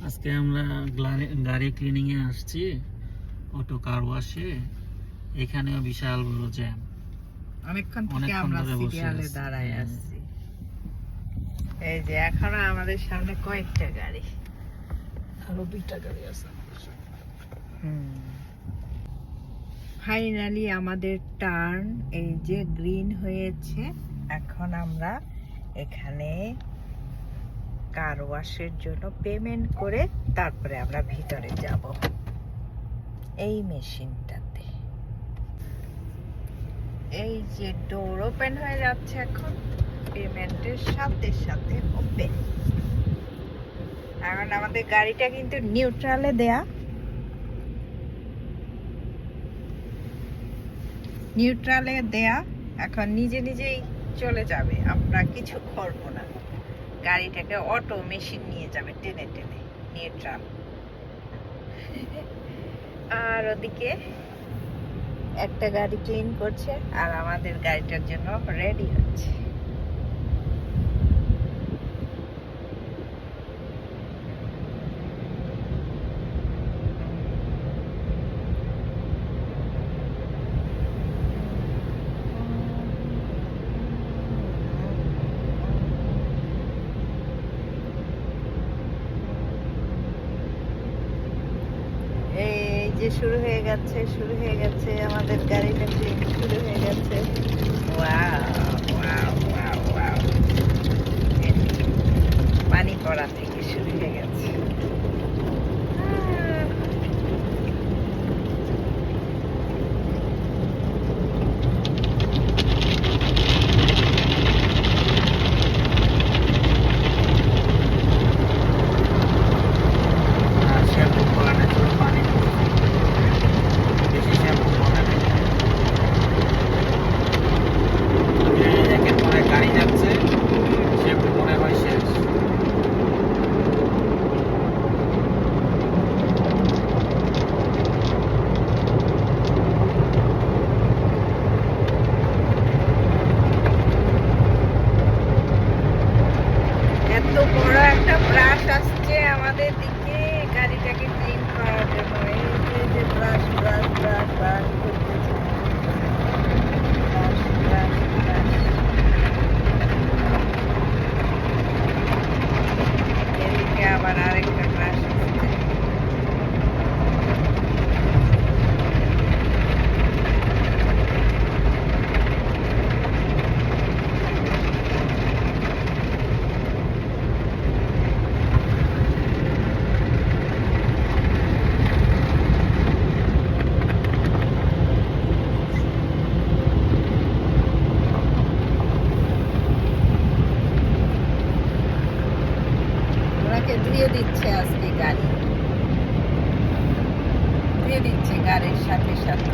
আজকে আমরা গাড়ি ক্লিনিং এ আসছি, অটো কার ওয়াশে। এখানেও বিশাল বড় জ্যাম। অনেকক্ষণ থেকে আমরা সিরিয়ালে দাঁড়ায় আছি। এই যে এখনো আমাদের সামনে কয়েকটা গাড়ি, আরো 2টা গাড়ি আছে। ফাইনালি আমাদের টার্ন, এই যে গ্রিন হয়েছে। এখন আমরা এখানে কার ওয়াশের জন্য পেমেন্ট করে তারপরে আমরা ভিতরে যাব এই মেশিনটাতে। এই যে ডোর ওপেন হয়ে যাচ্ছে এখন, পেমেন্টের সাথে সাথে ওপেন। এখন আমাদের গাড়িটা কিন্তু নিউট্রালে দেয়া, এখন নিজে নিজেই চলে যাবে, আমরা কিছু করব না। গাড়িটাকে অটো মেশিন নিয়ে যাবে টেনে টেনে নিউট্রাল। আর ওদিকে একটা গাড়ি ক্লিন করছে আর আমাদের গাড়িটার জন্য রেডি হচ্ছে। এই যে শুরু হয়ে গেছে আমাদের গাড়িটা ক্লিন শুরু হয়ে গেছে। পানি পড়া থেকে শুরু হয়ে গেছে। এত বড় একটা ব্রাশ আসছে আমাদের দিকে গাড়িটাকে ক্লিন করার জন্য। এই যে ব্রাশ করতেছে, এদিকে আবার আরেকটা ব্রাশ আসছে। ধুয়ে দিচ্ছে আজকে গাড়ি, ধুয়ে দিচ্ছে গাড়ির সাথে সাথে।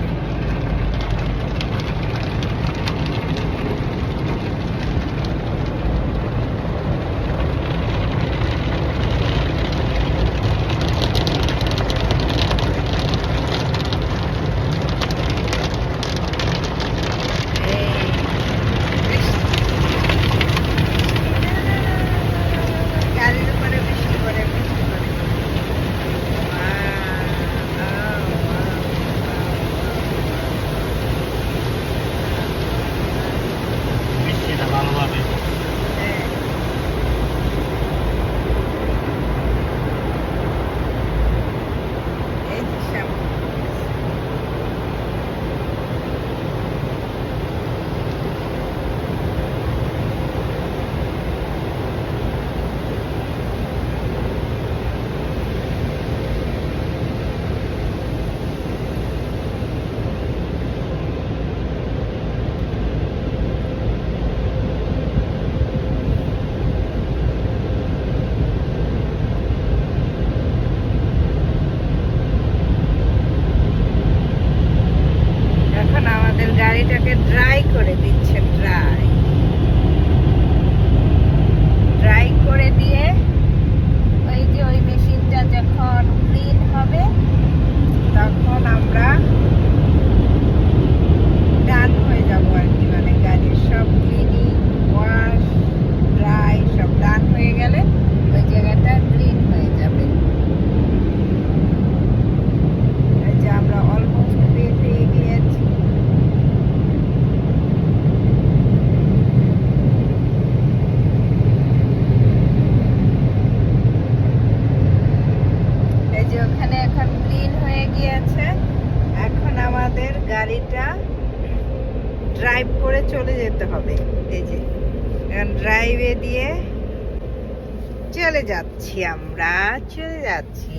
ক্লিন হয়ে গিয়েছে। এখন আমাদের গাড়িটা ড্রাইভ করে চলে যেতে হবে। এই যে এখন ড্রাইভে দিয়ে চলে যাচ্ছি, আমরা চলে যাচ্ছি।